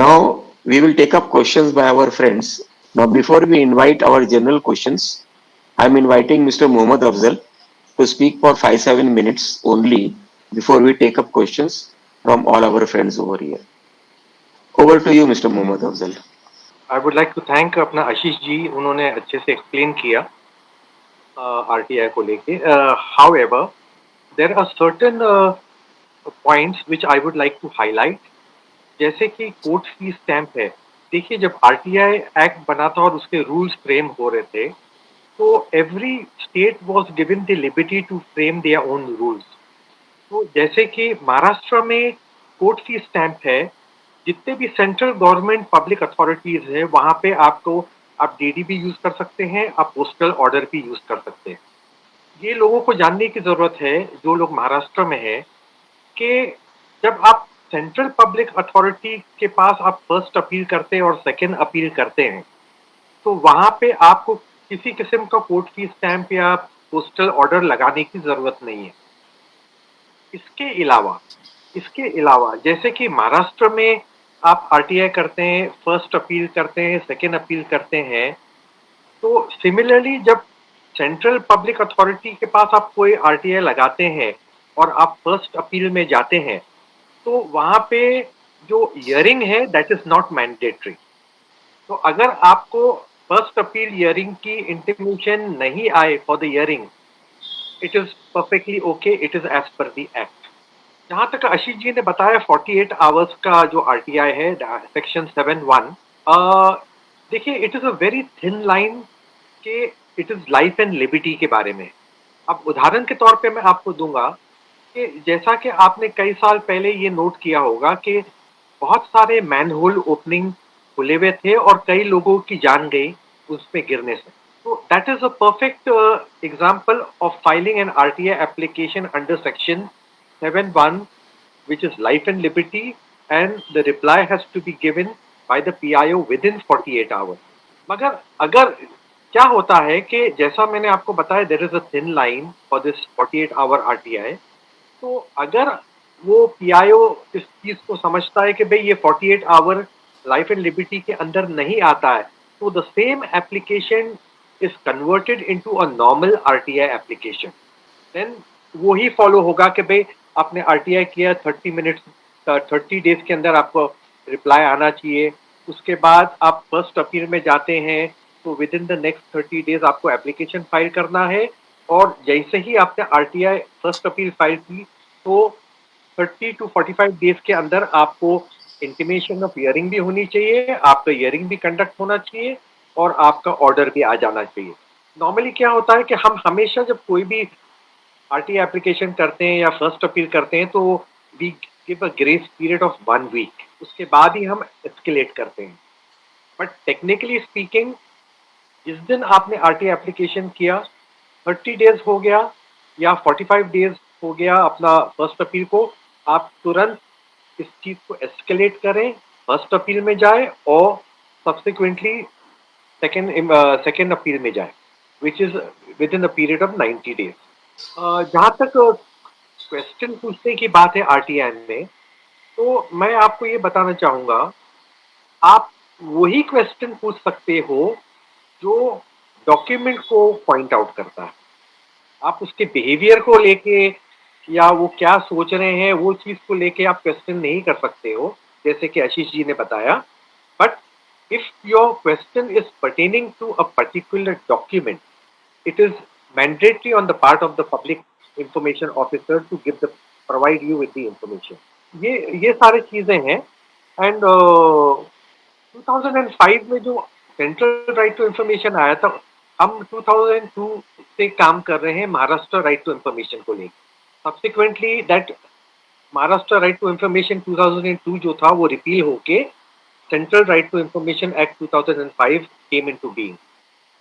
Now we will take up questions by our friends. Now before we invite our general questions, I am inviting Mr. Mohammad Afzal to speak for 5-7 minutes only before we take up questions from all our friends over here. Over to you, Mr. Mohammad Afzal. I would like to thank अपना आशीष जी, उन्होंने अच्छे से explain किया RTI को लेके. However there are certain points which I would like to highlight, जैसे कि court fee stamp है. देखिए, जब आरटीआई एक्ट बना था और उसके रूल्स फ्रेम हो रहे थे, तो every state was given the liberty to frame their own rules. तो जैसे कि महाराष्ट्र में कोर्ट फी स्टैंप है, जितने भी सेंट्रल गवर्नमेंट पब्लिक अथॉरिटीज है वहां पे आपको आप डीडी भी यूज कर सकते हैं, आप पोस्टल ऑर्डर भी यूज कर सकते हैं. ये लोगों को जानने की जरूरत है, जो लोग महाराष्ट्र में है, कि जब आप सेंट्रल पब्लिक अथॉरिटी के पास आप फर्स्ट अपील करते हैं और सेकंड अपील करते हैं, तो वहां पे आपको किसी किस्म का कोर्ट फी स्टैंप या पोस्टल ऑर्डर लगाने की जरूरत नहीं है. इसके अलावा जैसे कि महाराष्ट्र में आप आरटीआई करते हैं, फर्स्ट अपील करते हैं, सेकेंड अपील करते हैं, तो सिमिलरली जब सेंट्रल पब्लिक अथॉरिटी के पास आप कोई आरटीआई लगाते हैं और आप फर्स्ट अपील में जाते हैं, तो वहां पे जो हियरिंग है दैट इज नॉट मैंडेटरी. तो अगर आपको फर्स्ट अपील हियरिंग की इंटीमेशन नहीं आए for the hearing, it is perfectly okay, it is as per the act. जहां तक आशीष जी ने बताया 48 आवर्स का जो आरटीआई है सेक्शन 7(1), देखिए it is a very thin line के it is life and liberty के बारे में. अब उदाहरण के तौर पे मैं आपको दूंगा कि जैसा कि आपने कई साल पहले ये नोट किया होगा कि बहुत सारे मैनहोल ओपनिंग खुले हुए थे और कई लोगों की जान गई उसमें गिरने से. तो that is a perfect example of filing an RTI application under section 7(1), which is life and liberty, and the reply has to be given by the PIO within 48 hours. मगर अगर क्या होता है कि जैसा मैंने आपको बताया there is a thin line for this 48 hour RTI. तो अगर वो PIO इस चीज को समझता है कि भाई ये 48 आवर लाइफ एंड लिबर्टी के अंदर नहीं आता है, तो the same application is converted into a normal RTI application. Then वो ही फॉलो होगा कि भाई आपने आरटीआई किया 30 डेज के अंदर आपको रिप्लाई आना चाहिए. उसके बाद आप फर्स्ट अपील में जाते हैं, तो with in the next 30 days आपको एप्लीकेशन फाइल करना है, और जैसे ही आपने आरटीआई फर्स्ट अपील फाइल की, तो 30 to 45 डेज के अंदर आपको इंटीमेशन ऑफ हियरिंग भी होनी चाहिए, आपका हियरिंग भी कंडक्ट होना चाहिए, और आपका ऑर्डर भी आ जाना चाहिए. नॉर्मली क्या होता है कि हम हमेशा जब कोई भी आरटीआई एप्लीकेशन करते हैं या फर्स्ट अपील करते हैं, तो we give a grace period of 1 week, उसके बाद ही हम एस्केलेट करते हैं. बट टेक्निकली स्पीकिंग, जिस दिन आपने आरटीआई एप्लीकेशन किया, 30 डेज हो गया या 45 डेज हो गया अपना फर्स्ट अपील को, आप तुरंत इस चीज को एस्केलेट करें, फर्स्ट अपील में जाए और सब्सिक्वेंटली सेकेंड अपील में जाए, which is with in the period of 90 days. जहाँ तक क्वेश्चन पूछने की बात है आरटीआई में, तो मैं आपको ये बताना चाहूंगा, आप वही क्वेश्चन पूछ सकते हो जो डॉक्यूमेंट को पॉइंट आउट करता है. आप उसके बिहेवियर को लेके या वो क्या सोच रहे हैं वो चीज को लेके आप क्वेश्चन नहीं कर सकते हो, जैसे कि आशीष जी ने बताया. But if your question is pertaining to a particular document, it is mandatory on the part of the public information officer to provide you with the information. ये सारे चीजें हैं. एंड 2005 में जो सेंट्रल राइट टू इंफॉर्मेशन आया था, हम 2002 से काम कर रहे हैं महाराष्ट्र राइट टू इंफॉर्मेशन को लेकर. Subsequently that Maharashtra right to information 2002 जो था वो रिपील होके central right to information act 2005 came into being.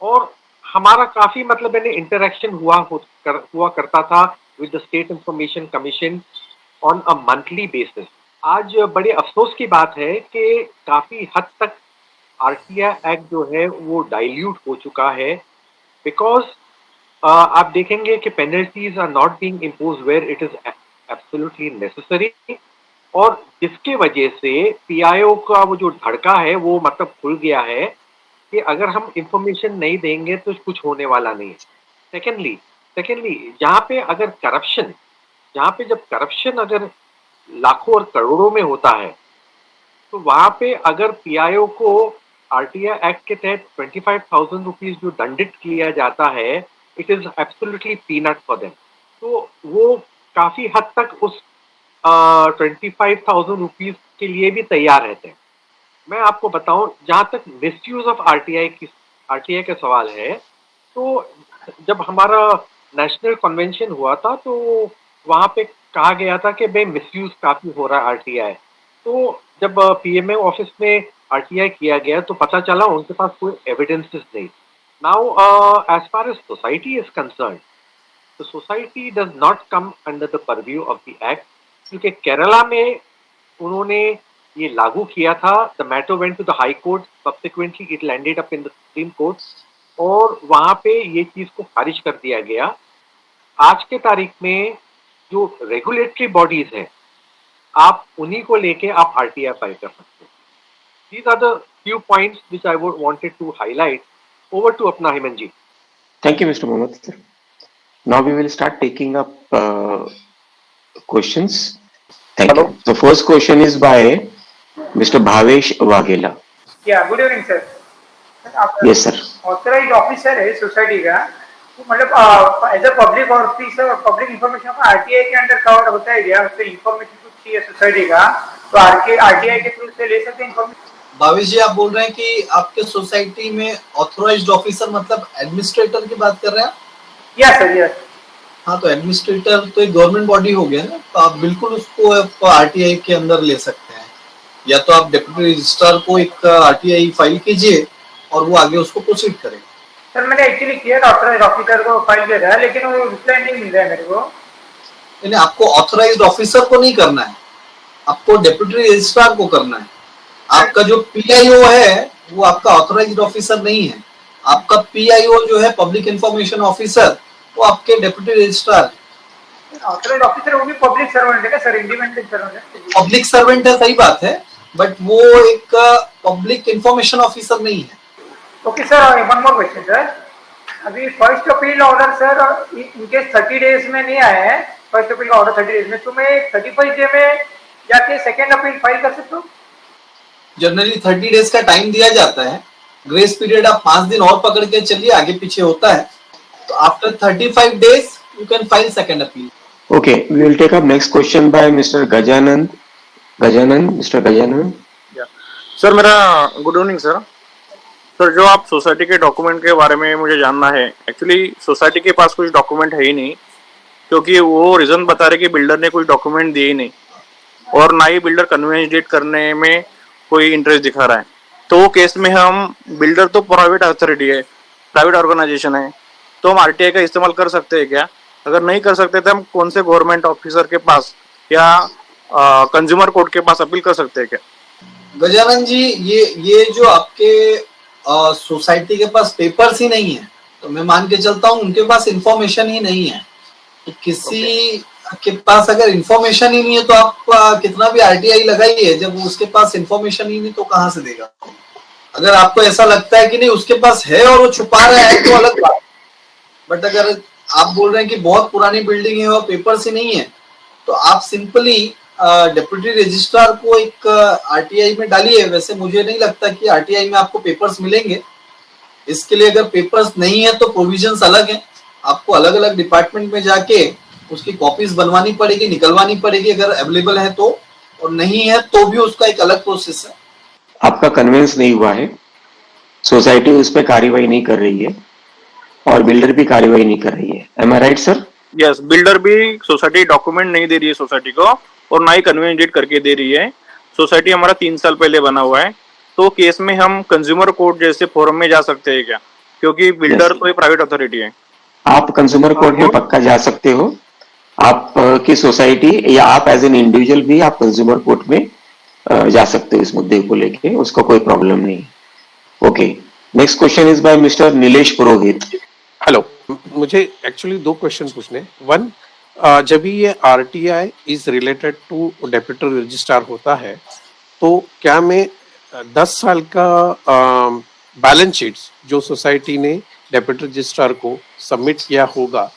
और हमारा काफी मतलब इंटरेक्शन हुआ करता था with the state information commission on a monthly basis. आज बड़े अफसोस की बात है कि काफी हद तक आरटीआई एक्ट जो है वो डाइल्यूट हो चुका है, बिकॉज आप देखेंगे कि penalties are not being impose where it is absolutely necessary. और जिसके वजह से पीआईओ का वो जो धड़का है वो मतलब खुल गया है कि अगर हम इंफॉर्मेशन नहीं देंगे तो कुछ होने वाला नहीं है। सेकेंडली सेकेंडली जहाँ पे जब करप्शन अगर लाखों और करोड़ों में होता है, तो वहां पे अगर पीआईओ को आरटीआई एक्ट के तहत 25,000 रुपीज जो दंडित किया जाता है, it is absolutely peanut for them. तो वो काफी हद तक उस 25,000 रुपीज के लिए भी तैयार रहते हैं। मैं आपको बताऊं, जहां तक मिसयूज ऑफ आरटीआई का सवाल है, तो जब हमारा नेशनल कन्वेंशन हुआ था तो वहां पे कहा गया था कि भाई मिसयूज काफी हो रहा है आरटीआई। तो जब पीएमओ ऑफिस में आरटीआई किया गया तो पता चला उनके पास कोई एविडेंसेस नहीं। Now as far as society is concerned, the society does not come under the purview of the act, क्योंकि केरला में उन्होंने ये लागू किया था। The matter went to the high court, subsequently it landed up in the supreme court, और वहां पे ये चीज को खारिज कर दिया गया। आज के तारीख में जो रेगुलेटरी बॉडीज हैं, आप उन्हीं को लेके आप आरटीआई फाइल कर सकते हैं। These are the few points which I would wanted to highlight. Over to अपना Hemant ji. Thank you, Mr. Mohammed, sir. Now we will start taking up questions. Thank Hello. you. The first question is by Mr. Bhavesh Waghela. Yeah, good evening, sir. आप Yes, sir. Authorise officer है society का, तो मतलब as a public officer public information का RTI के under cover होता है क्या? उससे इंफॉर्मेशन कुछ चाहिए सोसाइटी का, तो आरटीआई के थ्रू से ले सकते हैं इंफॉर्मेशन? भावेश जी, आप बोल रहे हैं कि आपके सोसाइटी में ऑथराइज्ड ऑफिसर मतलब एडमिनिस्ट्रेटर की बात कर रहे हैं? Yes sir, yes. हाँ, तो एडमिनिस्ट्रेटर तो एक गवर्नमेंट बॉडी हो गया ना, तो आप बिल्कुल उसको आरटीआई के अंदर ले सकते हैं। या तो आप डिप्टी रजिस्ट्रार को एक आरटीआई फाइल कीजिए और वो आगे उसको प्रोसीड करें। सर मैंने एक्चुअली किया था, ऑथराइज ऑफिसर को फाइल किया था, लेकिन वो रिप्लाई नहीं मिल रहा है मेरे को। यानी आपको ऑथराइज्ड ऑफिसर को नहीं करना है, आपको डिप्टी रजिस्ट्रार को करना है। आपका जो पीआईओ है वो आपका ऑथराइज्ड ऑफिसर नहीं है। आपका पीआईओ जो है पब्लिक इंफॉर्मेशन ऑफिसर, वो आपके डिप्टी रजिस्ट्रार। ऑथराइज ऑफिसर वो भी पब्लिक सर्वेंट है क्या सर? इंडिपेंडेंट सर्वेंट है? पब्लिक सर्वेंट है, सही बात है, बट वो एक पब्लिक इंफॉर्मेशन ऑफिसर नहीं है। Okay sir, one more question sir. अभी फर्स्ट अपील ऑर्डर सर इनके 30 डेज में नहीं आया है, फर्स्ट अपील ऑर्डर 30 डेज में, तो मैं 31 डे में जाके सेकंड अपील फाइल कर सकता हूँ? जनरली 30 डेज का टाइम दिया जाता है। ग्रेस पीरियड आप 5 दिन और पकड़ के चलिए, आगे पीछे होता है। तो after 35 days you can file second appeal. Okay, we will take up next question by Mr. Gajanan. Mr. Gajanan. Sir मेरा गुड इवनिंग सर। सर जो आप सोसाइटी के डॉक्यूमेंट के बारे में मुझे जानना है। एक्चुअली सोसाइटी के पास कुछ डॉक्यूमेंट है ही नहीं, क्योंकि वो रीजन बता रहे कि बिल्डर ने कोई डॉक्यूमेंट दिए ही नहीं, और ना ही बिल्डर कन्वेंस डेट करने में कोई इंटरेस्ट दिखा रहा है। तो वो केस में हम, बिल्डर तो प्राइवेट अथॉरिटी है, प्राइवेट ऑर्गेनाइजेशन है, तो हम आरटीआई का इस्तेमाल कर सकते हैं क्या? अगर नहीं कर सकते तो हम कौन से गवर्नमेंट ऑफिसर के पास या कंज्यूमर कोर्ट के पास अपील कर सकते हैं क्या? गजानन जी, ये जो आपके सोसाइटी के पास पेपर्स ही नहीं है, तो मैं मान के चलता हूँ उनके पास इंफॉर्मेशन ही नहीं है। तो किसी के पास अगर इंफॉर्मेशन ही नहीं है तो आप कितना भी आरटीआई लगाइए, जब उसके पास इंफॉर्मेशन ही नहीं तो कहाँ से देगा? अगर आपको ऐसा लगता है कि नहीं उसके पास है और वो छुपा रहा है तो अलग बात, बट अगर आप बोल रहे हैं कि बहुत पुरानी बिल्डिंग है और पेपर्स ही नहीं है, तो आप सिंपली डिप्टी रजिस्ट्रार को एक आरटीआई में डालिए। वैसे मुझे नहीं लगता कि आरटीआई में आपको पेपर्स मिलेंगे। इसके लिए अगर पेपर्स नहीं है तो प्रोविजंस अलग हैं, आपको अलग अलग डिपार्टमेंट में जाके उसकी कॉपीज बनवानी पड़ेगी, निकलवानी पड़ेगी अगर अवेलेबल है तो, और नहीं है तो भी उसका एक अलग प्रोसेस है। आपका कन्वेंस नहीं हुआ है, सोसाइटी उस पर कार्रवाई नहीं कर रही है और बिल्डर भी कार्रवाई नहीं कर रही है। एम आई राइट सर? यस, बिल्डर भी सोसाइटी डॉक्यूमेंट नहीं दे रही है सोसाइटी को, और ना ही कन्वेंस डेट करके दे रही है। सोसाइटी हमारा 3 साल पहले बना हुआ है, तो केस में हम कंज्यूमर कोर्ट जैसे फोरम में जा सकते हैं क्या? क्योंकि बिल्डर तो एक प्राइवेट अथॉरिटी है। आप कंज्यूमर कोर्ट में पक्का जा सकते हो। आप की सोसाइटी या आप एज एन इंडिविजुअल भी आप कंज्यूमर कोर्ट में जा सकते हो इस मुद्दे को लेके, उसका कोई प्रॉब्लम नहीं। Okay, next question is by mister Nilesh Purohit. Hello, मुझे एक्चुअली 2 क्वेश्चन पूछने। वन, जब भी ये RTI is related to deputy registrar होता है, तो क्या मैं 10 साल का बैलेंस शीट्स जो सोसाइटी ने डेप्यूटी रजिस्ट्रार को सबमिट किया होगा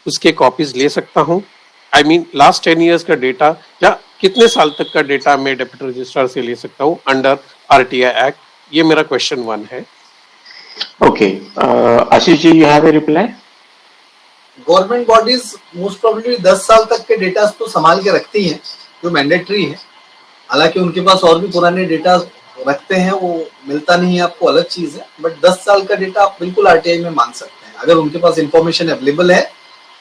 उसके कॉपीज ले सकता हूँ? आई मीन लास्ट 10 इयर्स का डेटा या कितने साल तक का डेटा मैं डेप्यूटी रजिस्ट्रार से ले सकता हूँ अंडर RTI एक्ट? ये मेरा क्वेश्चन 1 है. Okay, Ashish ji, you have a reply? Government bodies most probably 10 साल तक के डेटा तो संभाल के रखती हैं, जो मैंडेटरी है. हालांकि उनके पास और भी पुराने डेटा रखते हैं, वो मिलता नहीं है आपको, अलग चीज है. बट 10 साल का डेटा आप बिल्कुल RTI में मांग सकते हैं. अगर उनके पास इंफॉर्मेशन अवेलेबल है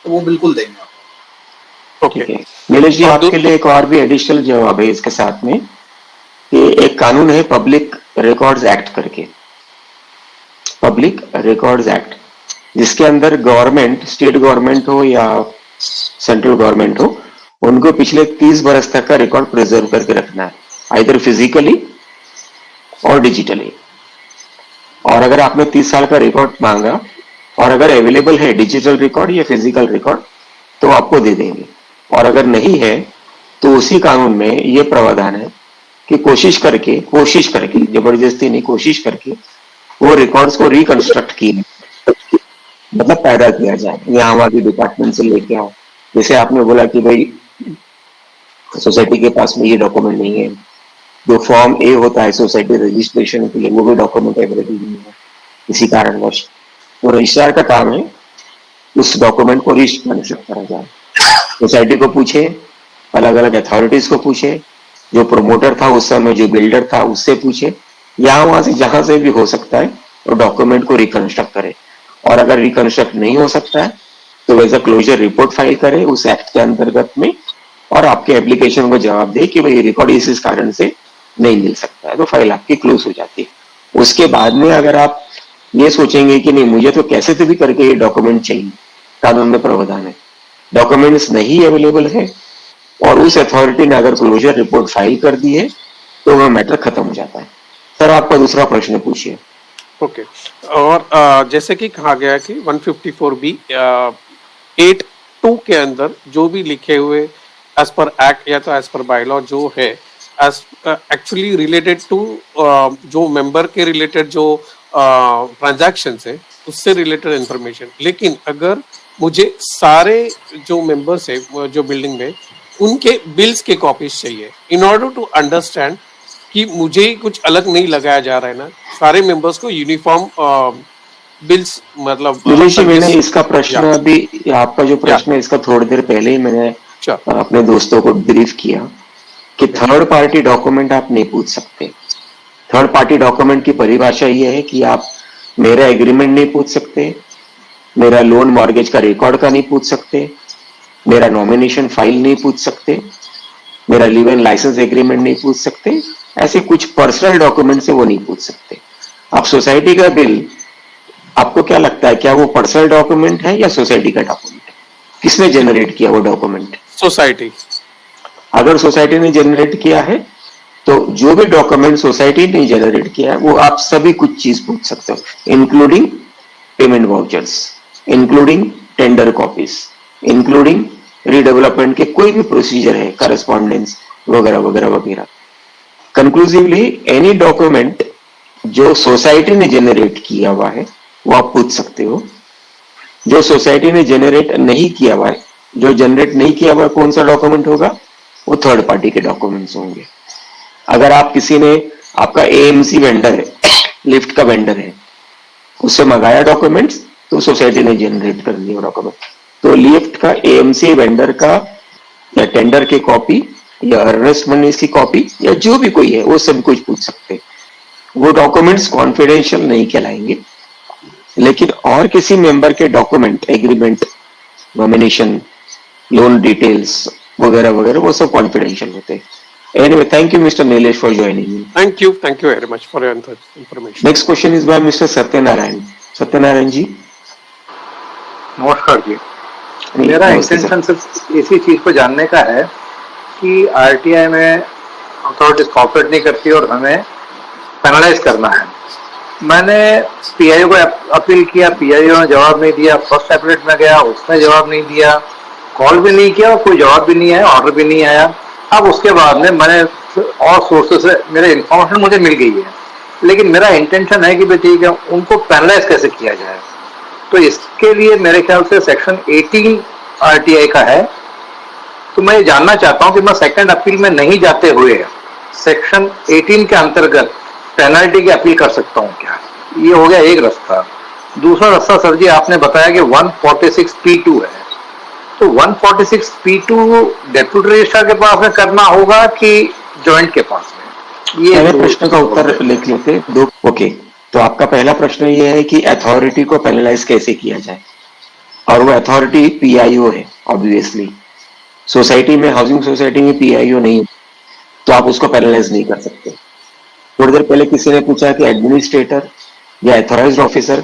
तो वो बिल्कुल देंगे आपको. ठीक है. नीलेश जी, आपके लिए एक और भी एडिशनल जवाब है इसके साथ में कि एक कानून है पब्लिक रिकॉर्ड्स एक्ट करके, पब्लिक रिकॉर्ड्स एक्ट, जिसके अंदर गवर्नमेंट, स्टेट गवर्नमेंट हो या सेंट्रल गवर्नमेंट हो, उनको पिछले 30 बरस तक का रिकॉर्ड प्रिजर्व करके रखना है, आइदर फिजिकली और डिजिटली. और अगर आपने 30 साल का रिकॉर्ड मांगा और अगर अवेलेबल है डिजिटल रिकॉर्ड या फिजिकल रिकॉर्ड तो आपको दे देंगे. और अगर नहीं है तो उसी कानून में ये प्रावधान है कि कोशिश करके, जबरदस्ती नहीं, कोशिश करके वो रिकॉर्ड्स को रिकंस्ट्रक्ट किए, मतलब पैदा किया जाए, यहाँ वहां की डिपार्टमेंट से लेके आओ. जैसे आपने बोला कि भाई सोसाइटी के पास में ये डॉक्यूमेंट नहीं है, जो फॉर्म ए होता है सोसाइटी रजिस्ट्रेशन के लिए वो भी डॉक्यूमेंट अवेलेबल नहीं है किसी कारणवश, तो रजिस्ट्रार का काम है उस डॉक्यूमेंट को रिकंस्ट्रक्ट करा जाए. सोसाइटी को पूछे, अलग अलग अथॉरिटीज को पूछे, जो प्रोमोटर था उस समय, जो बिल्डर था उससे पूछे, यहाँ वहां से जहां से भी हो सकता है तो डॉक्यूमेंट को रिकंस्ट्रक्ट करे. और अगर रिकंस्ट्रक्ट नहीं हो सकता है तो as a closure report file करे उस एक्ट के अंतर्गत में और आपके एप्लीकेशन को जवाब दे कि भाई रिकॉर्ड इस कारण से नहीं मिल सकता है, तो फाइल आपकी क्लोज हो जाती है. उसके बाद में अगर आप ये सोचेंगे कि नहीं मुझे तो कैसे से भी करके ये डॉक्यूमेंट चाहिए, कानून में प्रावधान है, डॉक्यूमेंट्स नहीं अवेलेबल है और उस अथॉरिटी ने अगर क्लोजर रिपोर्ट फाइल कर दी है तो वह मैटर खत्म हो जाता है. सर, आपका दूसरा प्रश्न पूछिए. ओके. और जैसे कि कहा गया कि 154B 8(2) के अंदर जो भी लिखे हुए एज पर एक्ट या तो एज पर बायलॉ जो है एक्चुअली रिलेटेड टू जो मेंबर के रिलेटेड जो ट्रांजैक्शंस है उससे रिलेटेड इंफॉर्मेशन, लेकिन अगर मुझे सारे जो मेंबर्स है जो बिल्डिंग में उनके बिल्स के कॉपीज चाहिए इन ऑर्डर टू अंडरस्टैंड कि मुझे कुछ अलग नहीं लगाया जा रहा है ना, सारे मेंबर्स को यूनिफॉर्म बिल्स, मतलब मैंने इसका प्रश्न अभी, आपका जो प्रश्न है इसका थोड़ी देर पहले ही मैंने अपने दोस्तों को ब्रीफ किया कि थर्ड पार्टी डॉक्यूमेंट आप नहीं पूछ सकते. थर्ड पार्टी डॉक्यूमेंट की परिभाषा ये है कि आप मेरा एग्रीमेंट नहीं पूछ सकते, मेरा लोन मॉर्गेज का रिकॉर्ड का नहीं पूछ सकते, मेरा नॉमिनेशन फाइल नहीं पूछ सकते, मेरा लीव एंड लाइसेंस एग्रीमेंट नहीं पूछ सकते, ऐसे कुछ पर्सनल डॉक्यूमेंट से वो नहीं पूछ सकते. आप सोसाइटी का बिल, आपको क्या लगता है क्या वो पर्सनल डॉक्यूमेंट है या सोसाइटी का डॉक्यूमेंट है? किसने जनरेट किया वो डॉक्यूमेंट? सोसाइटी. अगर सोसाइटी ने जनरेट किया है तो जो भी डॉक्यूमेंट सोसाइटी ने जनरेट किया है वो आप सभी कुछ चीज पूछ सकते हो, including payment vouchers, including tender copies, including redevelopment के कोई भी प्रोसीजर है, करस्पॉन्डेंस वगैरह वगैरह वगैरह. कंक्लूसिवली एनी डॉक्यूमेंट जो सोसाइटी ने जनरेट किया हुआ है वो आप पूछ सकते हो. जो सोसाइटी ने जनरेट नहीं किया हुआ है, जो जनरेट नहीं किया हुआ कौन सा डॉक्यूमेंट होगा? वो थर्ड पार्टी के डॉक्यूमेंट्स होंगे. अगर आप किसी ने, आपका AMC वेंडर है, लिफ्ट का वेंडर है, उससे मंगाया डॉक्यूमेंट्स तो सोसाइटी ने जनरेट कर दिया डॉक्यूमेंट, तो लिफ्ट का AMC वेंडर का या टेंडर की कॉपी या अर्नेस्ट मनी की कॉपी या जो भी कोई है वो सब कुछ पूछ सकते हैं. वो डॉक्यूमेंट्स कॉन्फिडेंशियल नहीं कहलाएंगे, लेकिन और किसी मेंबर के document, agreement, nomination, loan details वगैरह वगैरह वो सब कॉन्फिडेंशियल होते हैं. Anyway, thank you, Mr. Nilesh, for joining me. Thank you very much for your information. Next question is by Mr. Satyanarayan. Satyanarayan जी. नमस्कार जी. मेरा इंटेंशन सिर्फ इसी चीज को जानने का है कि RTI में अथॉरिटीज कॉपरेट नहीं करती और हमें पेनलाइज करना है. मैंने PIO को अपील किया, PIO ने जवाब नहीं दिया. फर्स्ट एपलेट में गया, उसने जवाब नहीं दिया. कॉल भी नहीं किया और कोई जवाब भी नहीं आया, ऑर्डर भी नहीं आया। अब उसके बाद में मैंने और सोर्सेस से मेरे इन्फॉर्मेशन मुझे मिल गई है, लेकिन मेरा इंटेंशन है कि भाई ठीक है, उनको पैनलाइज कैसे किया जाए। तो इसके लिए मेरे ख्याल से सेक्शन 18 आरटीआई का है। तो मैं ये जानना चाहता हूं कि मैं सेकंड अपील में नहीं जाते हुए सेक्शन 18 के अंतर्गत पेनल्टी की अपील कर सकता हूं क्या? ये हो गया एक रास्ता। दूसरा रास्ता सर जी आपने बताया कि 146P2 है, तो 146P2 डेप्यूटी रजिस्ट्रार के पास में करना होगा कि जॉइंट के पास में? ये पहले दो प्रश्न का उत्तर लिख लेते दो। ओके, तो आपका पहला प्रश्न ये है कि अथॉरिटी को पेनलाइज कैसे किया जाए, और वो अथॉरिटी पीआईओ है। ऑब्वियसली सोसाइटी में, हाउसिंग सोसाइटी में पीआईओ नहीं, तो आप उसको पेनलाइज नहीं कर सकते। थोड़ी देर पहले किसी ने पूछा कि एडमिनिस्ट्रेटर या एथोराइज्ड ऑफिसर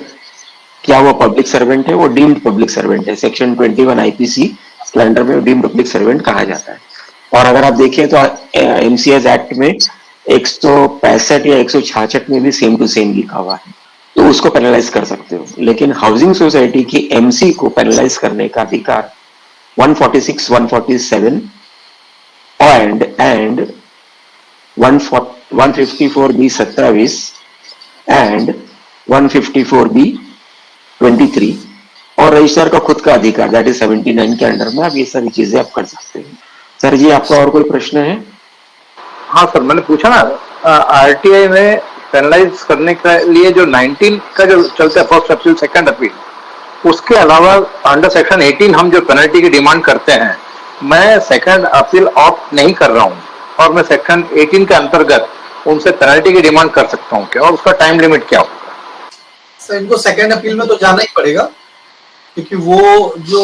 क्या वो पब्लिक सर्वेंट है? वो डीम्ड पब्लिक सर्वेंट है। सेक्शन 21 आईपीसी के अंडर में डीम्ड पब्लिक सर्वेंट कहा जाता है। और अगर आप देखें तो एमसीएस एक्ट में 165 या 166 में भी सेम टू सेम लिखा हुआ है, तो उसको पेनलाइज कर सकते हो। लेकिन हाउसिंग सोसाइटी की एमसी को पेनलाइज करने का अधिकार 146, 147 एंड 154B27 एंड 154B23 और रजिस्ट्रार का खुद का अधिकार दैट इज 79 के अंडर में आप ये सारी चीजें आप कर सकते हैं। सर जी आपका और कोई प्रश्न है? हाँ सर, मैंने पूछा ना आरटीआई में पेनलाइज करने के लिए जो 19 का जो चलता है, फर्स्ट अपील सेकंड अपील, उसके अलावा अंडर सेक्शन 18 हम जो पेनल्टी की डिमांड करते हैं, मैं सेकंड अपील ऑप्ट नहीं कर रहा हूँ और मैं सेक्शन 18 के अंतर्गत उनसे पेनल्टी की डिमांड कर सकता हूँ क्या, और उसका टाइम लिमिट क्या होगा? सर इनको सेकेंड अपील में तो जाना ही पड़ेगा, क्योंकि वो जो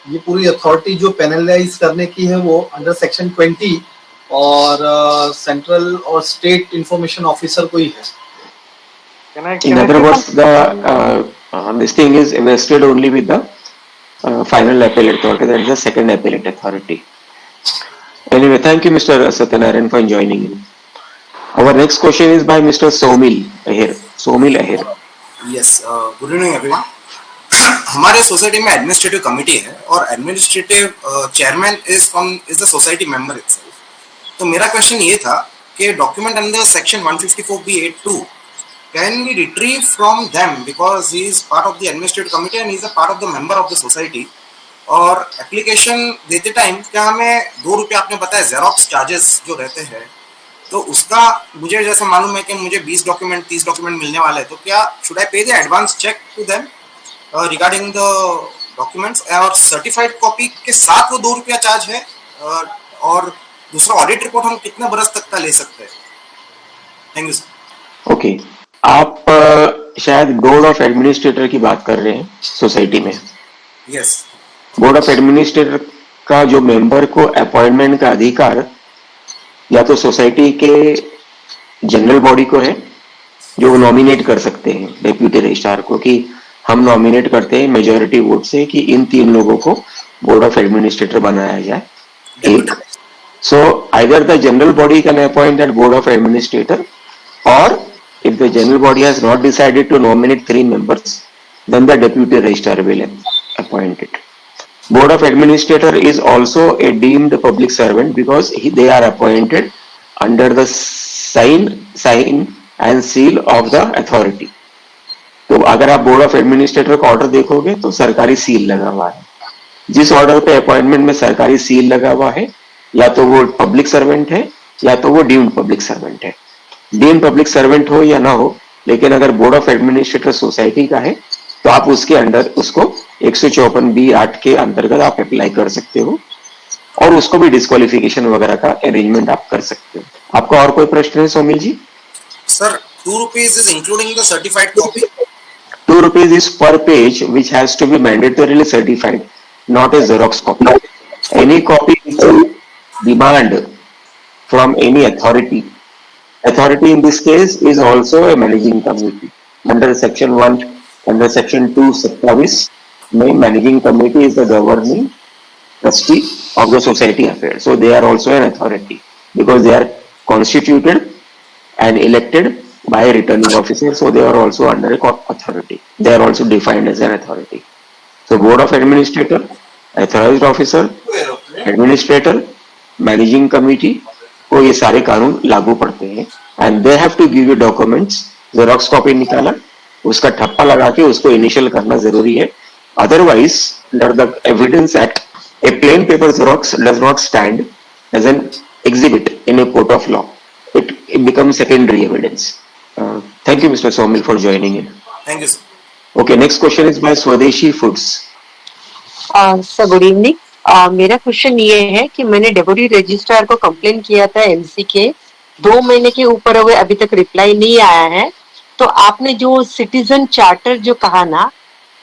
ये पूरी अथॉरिटी जो पेनलाइज करने की है वो अंडर सेक्शन 20 और सेंट्रल और स्टेट इंफॉर्मेशन ऑफिसर को ही है। In other words, this thing is vested only with the final appellate authority, that is the second appellate authority. Anyway, thank you, Mr. Satyanarayan, for joining in. Our next question is by Mr. Somil Ahir. Somil Ahir. Yes, good evening everyone. हमारे society में administrative committee है और administrative chairman is the society member itself. तो मेरा question ये था कि document under section 154B82 can we retrieve from them because he is part of the administrative committee and he is a part of the member of the society। और application देते time क्या हमें 2 रुपये आपने बताया जेरोक्स चार्जेस जो रहते हैं, तो उसका मुझे जैसा मालूम है कि मुझे 20 डॉक्यूमेंट 30 डॉक्यूमेंट मिलने वाला है, तो क्या should I pay the advance cheque to them regarding the documents, और सर्टिफाइड कॉपी के साथ वो 2 रुपया चार्ज है, और दूसरा ऑडिट रिपोर्ट हम कितने बरस तक का ले सकते हैं? Thank you sir. ओके, आप शायद बोर्ड ऑफ एडमिनिस्ट्रेटर की बात कर रहे हैं सोसाइटी में। यस। बोर्ड ऑफ एडमिनिस्ट्रेटर का जो मेंबर को अपॉइंटमेंट का अधिकार या तो सोसाइटी के जनरल बॉडी को है, जो नॉमिनेट कर सकते हैं डेप्यूटी रजिस्ट्रार को, कि हम नॉमिनेट करते हैं मेजॉरिटी वोट से कि इन 3 लोगों को बोर्ड ऑफ एडमिनिस्ट्रेटर बनाया जाए। एक, so either the general body can appoint that board of administrator, or if the general body has not decided to nominate 3 members, then the deputy registrar will appoint it. Board of Administrator is also a deemed public servant because they are appointed under the sign and seal of the authority. तो अगर आप board of administrator का order देखोगे तो सरकारी seal लगा हुआ है। जिस ऑर्डर पे अपॉइंटमेंट में सरकारी सील लगा हुआ है, या तो वो पब्लिक सर्वेंट है या तो वो डीम्ड पब्लिक सर्वेंट है। डीम्ड पब्लिक सर्वेंट हो या ना हो, लेकिन अगर बोर्ड ऑफ एडमिनिस्ट्रेटर सोसाइटी का है तो आप उसके अंडर उसको 154B8 के अंतर्गत आप अप्लाई कर सकते हो और उसको भी डिस्क्वालिफिकेशन वगैरह का अरेंजमेंट आप कर सकते हो। आपका और कोई प्रश्न है Somil ji? Sir 2 rupees is including the certified copy? 2 rupees is per page which has to be mandatorily certified, not a Xerox copy. Any copy which you demand from any authority in this case is also a managing committee. Under section 1, under section 227, managing committee is the governing trustee of the society affairs. So they are also an authority because they are constituted and elected by a returning officer. So they are also under a authority. They are also defined as an authority. So board of administrator authorised officer, administrator, managing committee को ये सारे कानून लागू पड़ते हैं and they have to give you documents. Xerox copy निकाला, उसका ठप्पा लगा के उसको इनिशियल करना जरूरी है. Otherwise under the evidence act a plain paper xerox does not stand as an exhibit in a court of law. It becomes secondary evidence. Thank you, Mr. Somil, for joining in. Thank you, sir. Okay, next question is by Swadeshi Foods. Sir good evening. मेरा question ये है कि मैंने deputy registrar को complain किया था MC के 2 महीने के ऊपर हुए, अभी तक रिप्लाई नहीं आया है. तो आपने जो सिटीजन चार्टर जो कहा ना,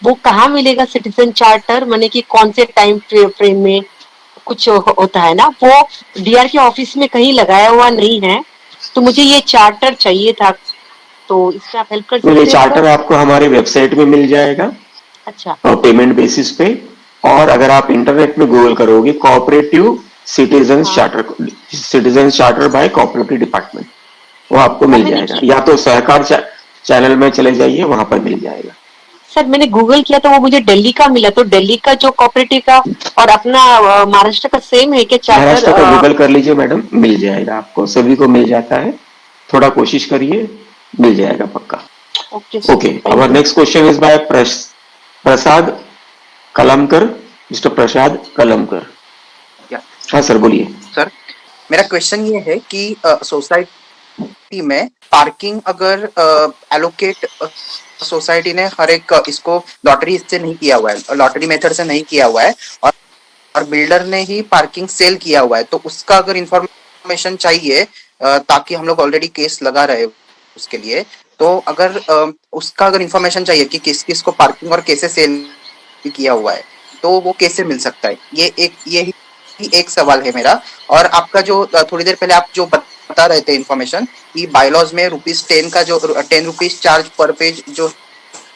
वो कहाँ मिलेगा सिटीजन चार्टर? माने कि कौन से टाइम फ्रेम में कुछ होता है ना, वो डीआर के ऑफिस में कहीं लगाया हुआ नहीं है. तो मुझे ये चार्टर चाहिए था, तो इसमें आप हेल्प कर सकते हैं? ये चार्टर आपको हमारे वेबसाइट में मिल जाएगा. अच्छा. पेमेंट बेसिस पे. और अगर आप इंटरनेट में गूगल करोगे cooperative citizens charter, citizens charter by cooperative department, वो आपको मिल जाएगा. या तो सहकार चैनल में चले जाइए, वहां पर मिल जाएगा. सर मैंने गूगल किया तो वो मुझे दिल्ली का मिला. तो दिल्ली का जो कोऑपरेटिव का और अपना महाराष्ट्र का सेम है क्या चार्टर? महाराष्ट्र का गूगल कर लीजिए मैडम, मिल जाएगा आपको. सभी को मिल जाता है, थोड़ा कोशिश करिए, मिल जाएगा पक्का. Okay, our next question is by Prasad Kalamkar. Mister Prasad Kalamkar. हाँ सर, बोलिए. सर मेरा क्वेश्चन ये है कि सोसाइटी में पार्किंग अगर एलोकेट सोसाइटी ने हर एक इसको लॉटरी से नहीं किया हुआ है, लॉटरी मेथड से नहीं किया हुआ है, और बिल्डर ने ही पार्किंग सेल किया हुआ है, तो उसका अगर इंफॉर्मेशन चाहिए ताकि हम लोग ऑलरेडी केस लगा रहे उसके लिए, तो अगर उसका अगर इंफॉर्मेशन चाहिए कि किस किस को पार्किंग और कैसे सेल किया हुआ है, तो वो कैसे मिल सकता है? ये एक सवाल है मेरा. और आपका जो थोड़ी देर पहले आप जो बता रहे थे इंफॉर्मेशन कि बायलॉज में ₹10 का जो 10 रुपीज चार्ज पर पेज जो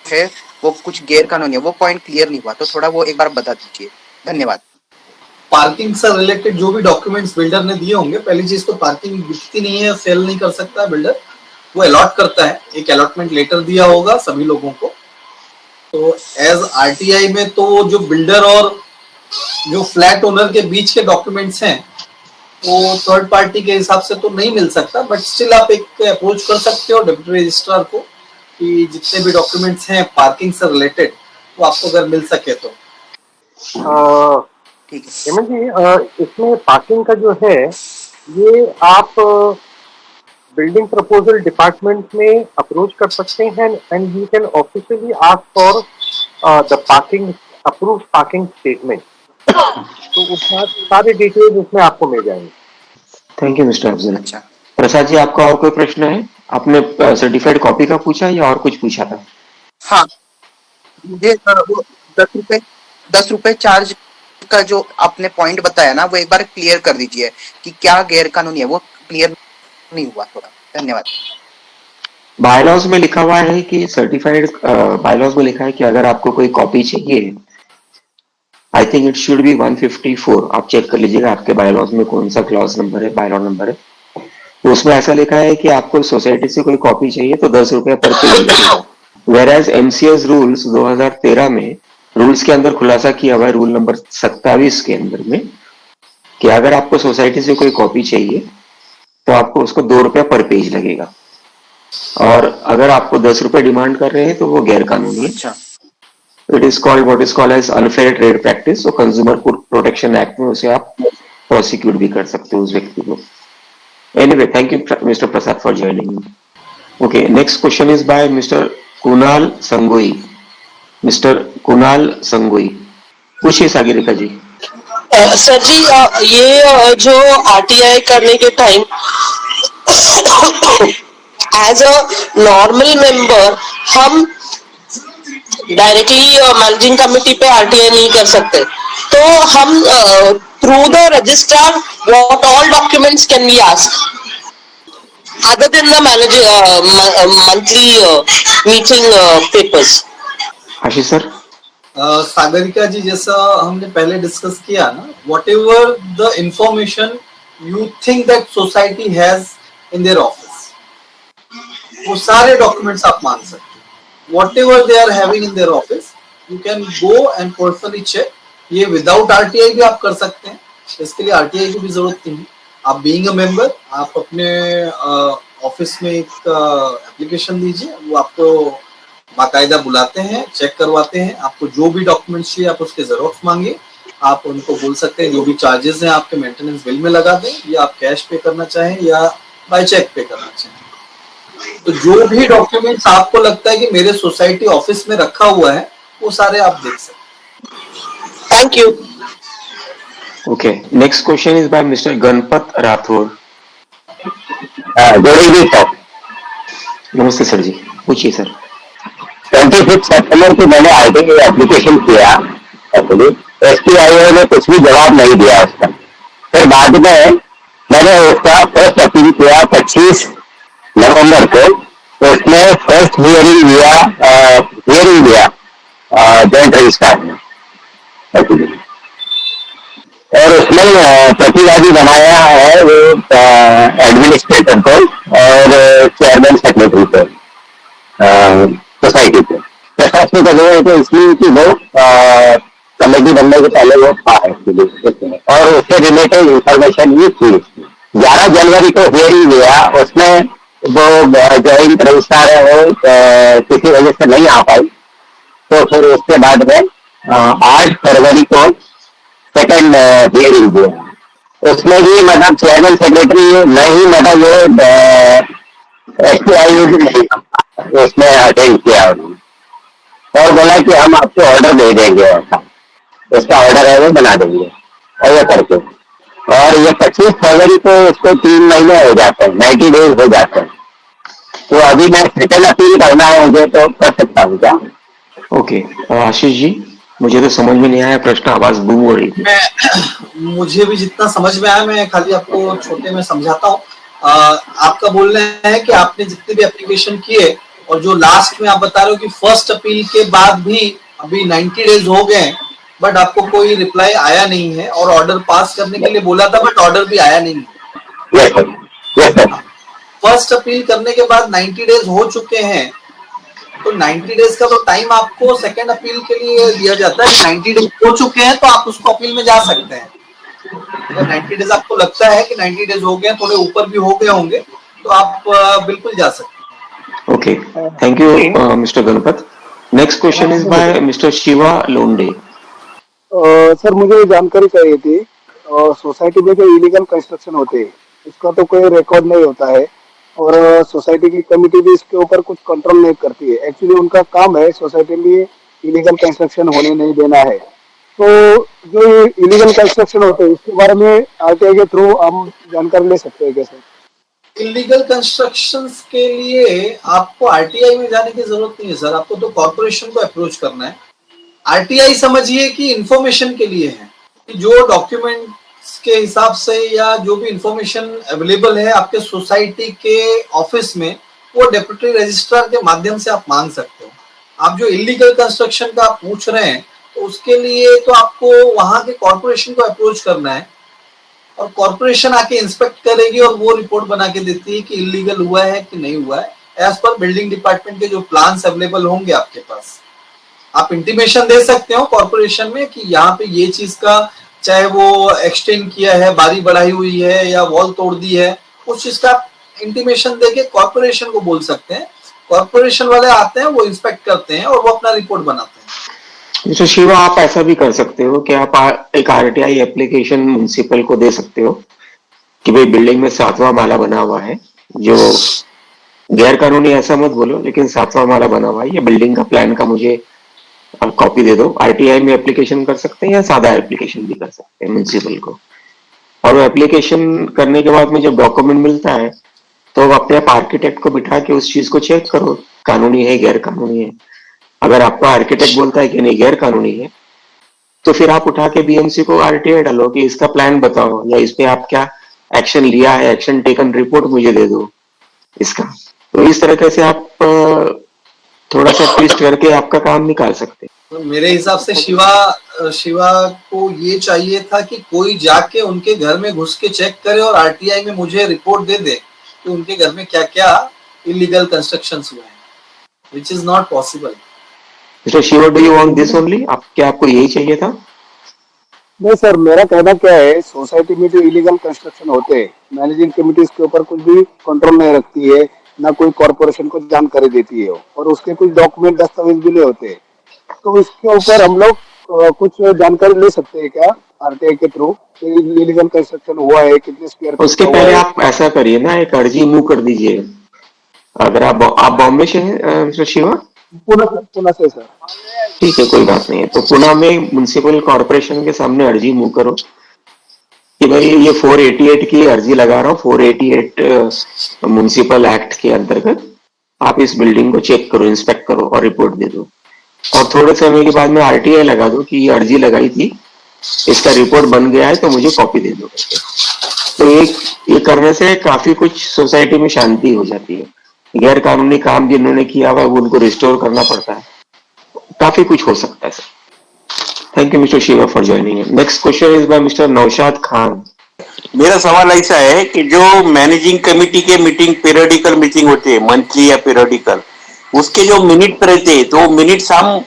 है वो कुछ गैर कानूनी है, वो पॉइंट क्लियर नहीं हुआ, तो थोड़ा वो एक बार बता दीजिए. धन्यवाद. पार्किंग से रिलेटेड जो भी डॉक्यूमेंट्स बिल्डर ने दिए होंगे, पहली चीज तो पार्किंग बिकती नहीं है, सेल नहीं कर सकता है बिल्डर, वो अलॉट करता है. एक अलॉटमेंट लेटर दिया होगा सभी लोगों को. तो एज आरटीआई में तो जो बिल्डर और जो फ्लैट ओनर के बीच के डॉक्यूमेंट्स हैं वो थर्ड पार्टी के हिसाब से तो नहीं मिल सकता, बट स्टिल आप एक अप्रोच कर सकते हो डेप्यूटी रजिस्ट्रार को कि जितने भी डॉक्यूमेंट्स हैं पार्किंग से रिलेटेड वो आपको अगर मिल सके तो. ठीक है हेमंत जी, इसमें पार्किंग का जो है ये आप बिल्डिंग प्रपोजल डिपार्टमेंट में अप्रोच कर सकते हैं and you can officially ask for the parking approved parking statement. तो उसमें सारे डिटेल्स उसमें आपको मिल जाएंगे. Thank you mister Afzal. अच्छा प्रसाद जी, आपका और कोई प्रश्न है? आपने सर्टिफाइड कॉपी का पूछा या और कुछ पूछा था? हाँ, मुझे वो 10 रुपए चार्ज का जो आपने पॉइंट बताया ना, वो एक बार क्लियर कर दीजिए कि क्या गैर कानूनी है, वो क्लियर नहीं हुआ थोड़ा. धन्यवाद. बायलॉज में लिखा हुआ है कि सर्टिफाइड, बायलॉज में लिखा है कि अगर आपको कोई कॉपी चाहिए, I think it should be 154. आप चेक कर लीजिएगा आपके बायलॉज में कौन सा क्लॉज नंबर है, बायलॉ नंबर है. तो उसमें ऐसा लिखा है कि आपको सोसाइटी से कोई कॉपी चाहिए तो 10 रुपए पर पेज लगेगा. वेराज एमसीएस रूल्स 2013 में रूल्स के अंदर खुलासा किया हुआ है, रूल नंबर 27 के अंदर में, कि अगर आपको सोसाइटी से कोई कॉपी चाहिए तो आपको उसको 2 रुपया पर पेज लगेगा. और अगर आपको 10 रुपए डिमांड कर रहे हैं तो वो गैर कानूनी है. अच्छा. It is called what is called as unfair trade practice. तो कंज्यूमर प्रोटेक्शन एक्ट में उसे आप प्रोसिक्यूट भी कर सकते हो उस व्यक्ति को. Anyway, thank you mister Prasad for joining. Okay, next question is by mister Kunal Sangoi. Mister Kunal Sangoi, पूछिए सागरिका जी. सर जी, ये जो आरटीआई करने के time as a normal member हम डायरेक्टली मैनेजिंग कमेटी पे आरटीआई नहीं कर सकते, तो हम through the registrar what all documents can we ask other than the monthly meeting papers? Ashish sir. Sagarika ji, जैसा हमने पहले डिस्कस किया ना, whatever the information you think that society has in their office, वो सारे डॉक्यूमेंट्स आप मान सकते हो. Whatever they are having in their office, you can go and personally check ये विदाउट आरटीआई भी आप कर सकते हैं, इसके लिए आरटीआई की भी जरूरत नहीं है। आप बीइंग अ मेंबर आप अपने ऑफिस में एक एप्लीकेशन दीजिए, वो आपको बाकायदा बुलाते हैं, चेक करवाते हैं, आपको जो भी डॉक्यूमेंट्स चाहिए आप उसके जेरॉक्स मांगे, आप उनको बोल सकते हैं जो भी चार्जेस हैं आपके मेंटेनेंस बिल में लगा दें, या आप कैश पे करना चाहें या बाय चेक पे करना चाहें। तो जो भी डॉक्यूमेंट्स आपको लगता है कि मेरे सोसाइटी ऑफिस में रखा हुआ है वो सारे आप देख सकते हैं। Thank you. Okay. Next question is by Mr. Ganpat Rathod. Good evening sir. नमस्ते सर जी, पूछिए सर। 26 सितंबर को मैंने आरटीआई एप्लीकेशन किया, एक्चुअली एसपीआईओ ने कुछ भी जवाब नहीं दिया उसका। फिर बाद में मैंने उसका फर्स्ट अपील किया 25 नवंबर को, तो उसमें फर्स्ट हियरिंग दिया जॉइंट रजिस्ट्रार ने, और उसमें प्रतिवादी बनाया है वो एडमिनिस्ट्रेटर को और चेयरमैन सेक्रेटरी को सोसाइटी को। फर्स्ट में कहा है कि इसलिए कि वो कमेटी बनने के पहले वो था एक्चुअली, और उससे रिलेटेड इंफॉर्मेशन भी थी। 11 जनवरी को हियरिंग हुआ, उसमें वो जॉइंट रजिस्ट्रार है वो किसी वजह से नहीं आ पाई, तो फिर उसके बाद में 8 फरवरी को सेकेंड हियरिंग हुआ। उसमें भी मतलब चेयरमैन सेक्रेटरी नहीं, मतलब ये एसपीआई भी नहीं उसमें अटेंड किया उन्होंने, और बोला कि हम आपको ऑर्डर दे देंगे, ऐसा उसका ऑर्डर है वो बना देंगे ऐसा करके। और ये 25 फरवरी को उसको 3 महीने हो जाते हैं, 90 डेज हो जाते हैं। तो अभी मैं सेकेंड अपील करना है मुझे, तो कर सकता हूँ क्या? ओके आशीष जी, मुझे तो समझ में नहीं आया प्रश्न, आवाज बूम हो रही थी। मुझे भी जितना समझ में आया मैं खाली आपको छोटे में समझाता हूँ। आपका बोलना है कि आपने जितने भी एप्लीकेशन किए और जो लास्ट में आप बता रहे हो कि फर्स्ट अपील के बाद भी अभी 90 डेज हो गए, बट आपको कोई रिप्लाई आया नहीं है, और ऑर्डर पास करने के लिए बोला था बट ऑर्डर भी आया नहीं है। फर्स्ट अपील करने के बाद 90 डेज हो चुके हैं, तो 90 डेज का तो टाइम आपको सेकंड अपील के लिए दिया जाता है। 90 डेज हो चुके हैं तो आप उसको अपील में जा सकते हैं। अगर 90 डेज आपको लगता है कि 90 डेज हो गए, थोड़े ऊपर भी हो गए होंगे, तो आप बिल्कुल जा सकते हैं। Okay, thank you mister Ganpat. Next question is by mister Shiva Londe. Sir मुझे जानकारी चाहिए थी, सोसाइटी में जो इलीगल कंस्ट्रक्शन होते हैं उसका तो कोई रिकॉर्ड नहीं होता है, और सोसाइटी की कमेटी भी इसके ऊपर कुछ कंट्रोल नहीं करती है। एक्चुअली उनका काम है सोसाइटी में इलीगल कंस्ट्रक्शन होने नहीं देना है। तो जो इलीगल कंस्ट्रक्शन होते हैं उसके बारे में आरटीआई के थ्रू हम जानकारी ले सकते हैं कैसे? इलीगल कंस्ट्रक्शंस के लिए आपको आरटीआई में जाने की जरूरत नहीं है सर, आपको तो कॉर्पोरेशन को अप्रोच करना है। आरटीआई समझिए कि इंफॉर्मेशन के लिए है, कि जो डॉक्यूमेंट्स के हिसाब से या जो भी इंफॉर्मेशन अवेलेबल है आपके सोसाइटी के ऑफिस में, वो डेप्यूटी रजिस्ट्रार के माध्यम से आप मांग सकते हो। आप जो इलीगल कंस्ट्रक्शन का आप पूछ रहे हैं, तो उसके लिए तो आपको वहां के कॉर्पोरेशन को अप्रोच करना है, और कॉर्पोरेशन आके इंस्पेक्ट करेगी और वो रिपोर्ट बना के देती है कि इलीगल हुआ है कि नहीं हुआ है, एज पर बिल्डिंग डिपार्टमेंट के जो प्लान्स अवेलेबल होंगे आपके पास। आप इंटीमेशन दे सकते हो कॉर्पोरेशन में कि यहाँ पे ये चीज का, चाहे वो एक्सटेंड किया है, बारी बढ़ाई हुई है या वॉल तोड़ दी है, उस चीज का इंटीमेशन देके कॉर्पोरेशन को बोल सकते हैं। कॉर्पोरेशन वाले आते हैं, वो इंस्पेक्ट करते हैं और वो अपना रिपोर्ट बनाते हैं। मिस्टर शिवा, आप ऐसा भी कर सकते हो कि आप एक आरटीआई एप्लीकेशन म्युनिसिपल को दे सकते हो कि भाई बिल्डिंग में 7वां माला बना हुआ है, जो गैर कानूनी, ऐसा मत बोलो, लेकिन 7वां माला बना हुआ है, ये बिल्डिंग का प्लान का मुझे आप कॉपी दे दो। आरटीआई में एप्लीकेशन कर सकते हैं या सादा एप्लीकेशन भी कर सकते हैं म्युनिसिपल को। और वो एप्लीकेशन करने के बाद में जब डॉक्यूमेंट मिलता है तो अपने आप आर्किटेक्ट को बिठा के उस चीज को चेक करो, कानूनी है गैर कानूनी है। अगर आपका आर्किटेक्ट बोलता है कि नहीं गैर कानूनी है, तो फिर आप उठा के बीएमसी को आरटीआई डालो कि इसका प्लान बताओ, या इस पे आप क्या एक्शन लिया है, एक्शन टेकन रिपोर्ट मुझे दे दो इसका। तो इस तरीके से आप थोड़ा सा ट्विस्ट करके आपका काम निकाल सकते हैं। तो मेरे हिसाब से शिवा को ये चाहिए था कि कोई जाके उनके घर में घुस के चेक करे और आरटीआई में मुझे रिपोर्ट दे दे कि उनके घर में क्या क्या इलीगल कंस्ट्रक्शंस हुए हैं, which is not possible. Mister Shiva, do you want this only? क्या आपको यही चाहिए था? नहीं सर, मेरा कहना क्या है, सोसाइटी में जो इलीगल कंस्ट्रक्शन होते हैं, मैनेजिंग कमेटी इसके ऊपर कुछ भी कंट्रोल नहीं रखती है, ना कोई कॉरपोरेशन को जानकारी देती है, और उसके कुछ डॉक्यूमेंट दस्तावेज भी नहीं होते। तो इसके ऊपर हम लोग कुछ जानकारी ले सकते हैं क्या आरटीआई के थ्रू, इलीगल कंस्ट्रक्शन हुआ है, कितने स्क्वायर फीट उसके का हुआ पहले है? आप ऐसा करिए ना, एक अर्जी मूव कर दीजिए। अगर आप बॉम्बे से हैं मिस्टर शिवा? पुणे से सर। ठीक है, कोई बात नहीं है। तो पुणे में म्युनिसिपल कॉर्पोरेशन के सामने अर्जी मूव करो कि भाई ये 488 की अर्जी लगा रहा हूँ, 488 म्युनिसिपल एक्ट के अंतर्गत आप इस बिल्डिंग को चेक करो, इंस्पेक्ट करो और रिपोर्ट दे दो। और थोड़े समय के बाद में आरटीआई लगा दो कि ये अर्जी लगाई थी, इसका रिपोर्ट बन गया है, तो मुझे कॉपी दे दो। तो ये करने से काफी कुछ सोसाइटी में शांति हो जाती है। गैर कानूनी काम जिन्होंने किया हुआ है वो उनको रिस्टोर करना पड़ता है, काफी कुछ हो सकता है sir. Thank you mister Shiva for joining. Next question is by mister Naushad Khan. मेरा सवाल ऐसा है कि जो मैनेजिंग कमेटी के मीटिंग पीरियडिकल मीटिंग होती है, मंथली या पीरियडिकल, उसके जो मिनट रहते हैं, तो मिनट्स हम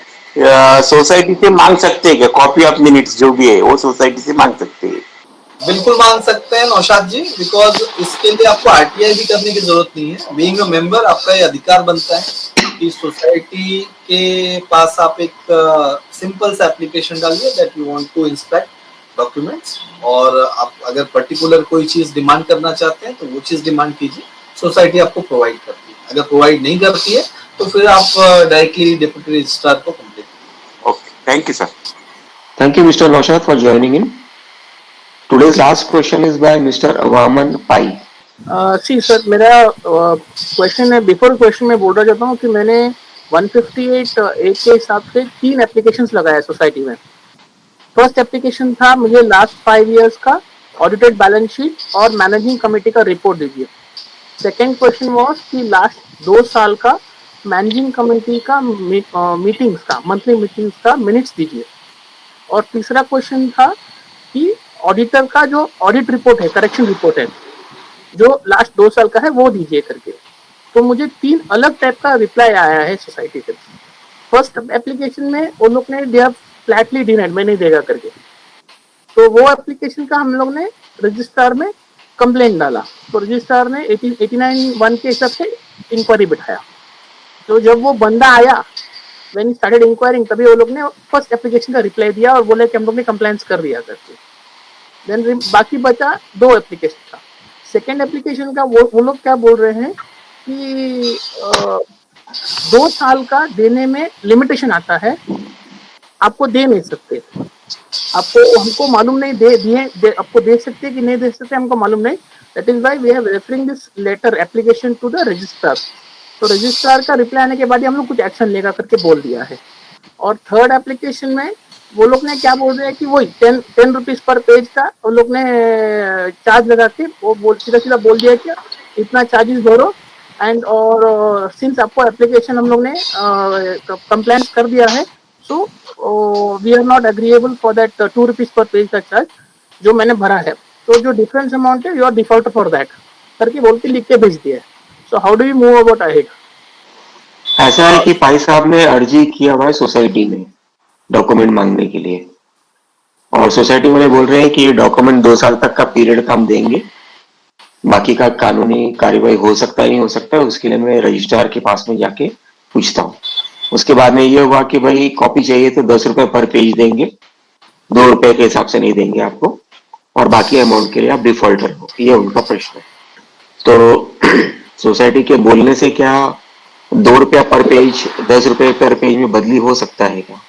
सोसाइटी से मांग सकते हैं क्या? कॉपी ऑफ मिनट्स जो भी है वो सोसाइटी से मांग सकते हैं? बिल्कुल मांग सकते हैं नौशाद जी, बिकॉज इसके लिए आपको आरटीआई भी करने की जरूरत नहीं है। बीइंग अ मेंबर आपका ये अधिकार बनता है कि सोसाइटी के पास आप एक सिंपल सा एप्लीकेशन डालिए that you want to inspect documents, और आप अगर पर्टिकुलर कोई चीज डिमांड करना चाहते हैं तो वो चीज डिमांड कीजिए, सोसाइटी आपको प्रोवाइड करती है। अगर प्रोवाइड नहीं करती है तो फिर आप डायरेक्टली डिप्टी रजिस्ट्रार को कंप्लेंट कीजिए। Okay, thank you sir. Thank you Mr. Naushad for joining in. Today's last question is by Mr. Vaman Pai. See sir, मेरा क्वेश्चन है, बिफोर क्वेश्चन में बोलना चाहता हूँ कि मैंने 158 ए के हिसाब से 3 एप्लीकेशंस लगाया सोसाइटी में। फर्स्ट एप्लीकेशन था मुझे लास्ट 5 इयर्स का ऑडिटेड बैलेंस शीट और मैनेजिंग कमेटी का रिपोर्ट दीजिए। सेकेंड क्वेश्चन वाज कि लास्ट 2 साल का मैनेजिंग कमेटी का मीटिंग्स का, मंथली मीटिंग्स का मिनट्स दीजिए। और तीसरा क्वेश्चन था कि ऑडिटर का जो ऑडिट रिपोर्ट है, करेक्शन रिपोर्ट है, जो लास्ट 2 साल का है, वो दीजिए करके। तो मुझे 3 अलग टाइप का रिप्लाई आया है सोसाइटी से। फर्स्ट एप्लीकेशन में उन लोग ने दिया फ्लैटली डिनाइड, मैं नहीं देगा करके। तो वो एप्लीकेशन का हम लोग ने रजिस्ट्रार में कंप्लेंट डाला, तो रजिस्ट्रार ने 89(1) के हिसाब से इंक्वायरी बिठाया। तो जब वो बंदा आया, व्हेन स्टार्टेड इंक्वायरिंग, तभी वो लोग ने फर्स्ट एप्लीकेशन का रिप्लाई दिया और बोले कि हम लोग ने कंप्लेंट्स कर दिया करके। देन बाकी बचा 2 एप्लीकेशन का। सेकेंड एप्लीकेशन का वो लोग क्या बोल रहे हैं कि 2 साल का देने में लिमिटेशन आता है, आपको दे नहीं सकते, आपको हमको मालूम नहीं, आपको दे सकते कि नहीं दे सकते हमको मालूम नहीं। That is why we have referring this letter application to the registrar. तो रजिस्ट्रार का रिप्लाई आने के बाद हम लोग कुछ एक्शन लेगा करके बोल दिया है। और थर्ड एप्लीकेशन में वो लोग ने क्या बोल रहे हैं कि वही 10 रुपीज पर पेज का वो लोग ने चार्ज लगा के वो सीधा बोल दिया कि इतना चार्जेस भरो। एंड और सिंस आपको एप्लीकेशन हम लोग ने कंप्लेंट कर दिया है, so we are not agreeable for that 2 rupees per page का चार्ज जो मैंने भरा है। तो जो डिफरेंस अमाउंट है, you are default for that करके बोल के लिख के भेज दिया है। So how do you move about ahead? ऐसा है कि पाई साहब ने अर्जी किया हुआ है सोसाइटी में डॉक्यूमेंट मांगने के लिए, और सोसाइटी वाले बोल रहे हैं कि ये डॉक्यूमेंट 2 साल तक का पीरियड का हम देंगे, बाकी का कानूनी कार्यवाही हो सकता है नहीं हो सकता है, उसके लिए मैं रजिस्ट्रार के पास में जाके पूछता हूँ। उसके बाद में ये हुआ कि भाई कॉपी चाहिए तो 10 रुपए पर पेज देंगे, 2 रुपए के हिसाब से नहीं देंगे आपको, और बाकी अमाउंट के लिए आप डिफॉल्टर हो, ये उनका प्रश्न है। तो सोसाइटी के बोलने से क्या 2 रुपया पर पेज 10 रुपए पर पेज में बदली हो सकता है क्या?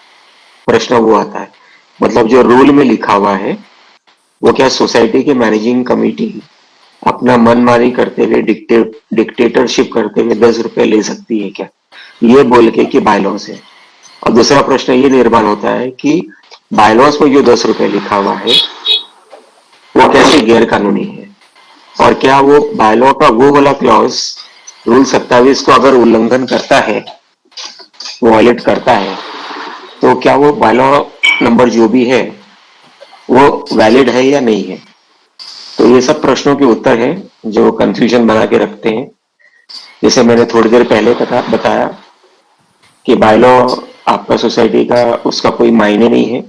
प्रश्न वो आता है। मतलब जो रूल में लिखा हुआ है वो क्या सोसाइटी के मैनेजिंग कमेटी अपना मनमानी करते हुए, डिक्टेटरशिप करते हुए 10 रुपए ले सकती है क्या, ये बोल के कि बायलॉस है। और दूसरा प्रश्न ये निर्माण होता है कि बायलॉस में जो 10 रुपए लिखा हुआ है वो कैसे गैर कानूनी है, और क्या वो बायलॉ का वो वाला क्लॉज रूल 27 को अगर उल्लंघन करता है, वायलेट करता है, तो क्या वो बायलॉ नंबर जो भी है वो वैलिड है या नहीं है। तो ये सब प्रश्नों के उत्तर है जो कंफ्यूजन बना के रखते हैं। जैसे मैंने थोड़ी देर पहले बताया कि बायलॉ आपका सोसाइटी का उसका कोई मायने नहीं है,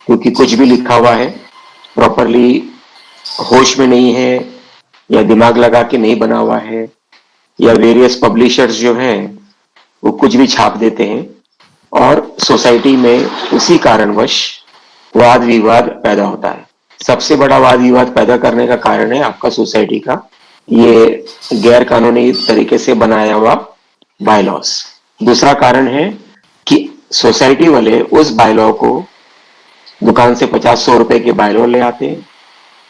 क्योंकि कुछ भी लिखा हुआ है प्रॉपरली होश में नहीं है या दिमाग लगा के नहीं बना हुआ है, या वेरियस पब्लिशर्स जो हैं वो कुछ भी छाप देते हैं और सोसाइटी में उसी कारणवश वाद विवाद पैदा होता है। सबसे बड़ा वाद विवाद पैदा करने का कारण है आपका सोसाइटी का ये गैर कानूनी तरीके से बनाया हुआ बायलॉस। दूसरा कारण है कि सोसाइटी वाले उस बायलॉ को दुकान से 50-100 रुपए के बायलॉ ले आते हैं।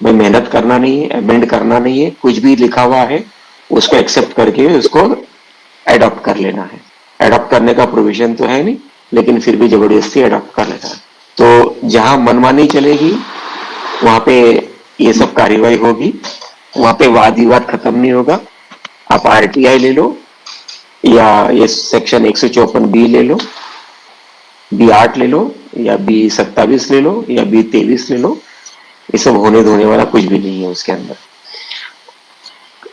में मेहनत करना नहीं है, अमेंड करना नहीं है, कुछ भी लिखा हुआ है उसको एक्सेप्ट करके उसको एडॉप्ट कर लेना है। एडॉप्ट करने का प्रोविजन तो है नहीं, लेकिन फिर भी जबरदस्ती एडॉप्ट कर लेता है। तो जहां मनमानी चलेगी वहां पे ये सब कार्यवाही होगी, वहां पे वाद विवाद खत्म नहीं होगा। आप आरटीआई ले लो या ये सेक्शन 154B ले लो, B8 ले लो या B27 ले लो या B23 ले लो, ये सब होने धोने वाला कुछ भी नहीं है उसके अंदर।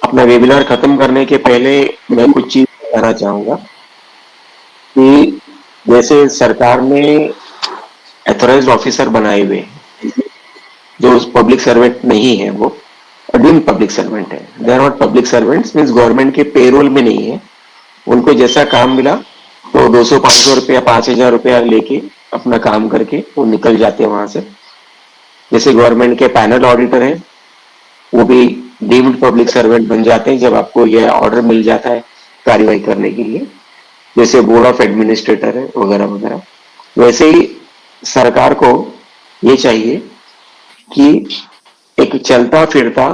अपना वेबिनार खत्म करने के पहले मैं कुछ चीज कहना चाहूंगा कि जैसे सरकार ने एथोराइज्ड ऑफिसर बनाए हुए जो पब्लिक सर्वेंट नहीं है, वो डीम्ड पब्लिक सर्वेंट है। They are not public servants, means government के पेरोल में नहीं है। उनको जैसा काम मिला तो 200-500 रुपया 5,000 रुपया लेके अपना काम करके वो निकल जाते हैं वहां से। जैसे गवर्नमेंट के पैनल ऑडिटर हैं वो भी डीम्ड पब्लिक सर्वेंट बन जाते हैं जब आपको यह ऑर्डर मिल जाता है कार्यवाही करने के लिए, जैसे बोर्ड ऑफ एडमिनिस्ट्रेटर है वगैरह वगैरह। वैसे ही सरकार को ये चाहिए कि एक चलता फिरता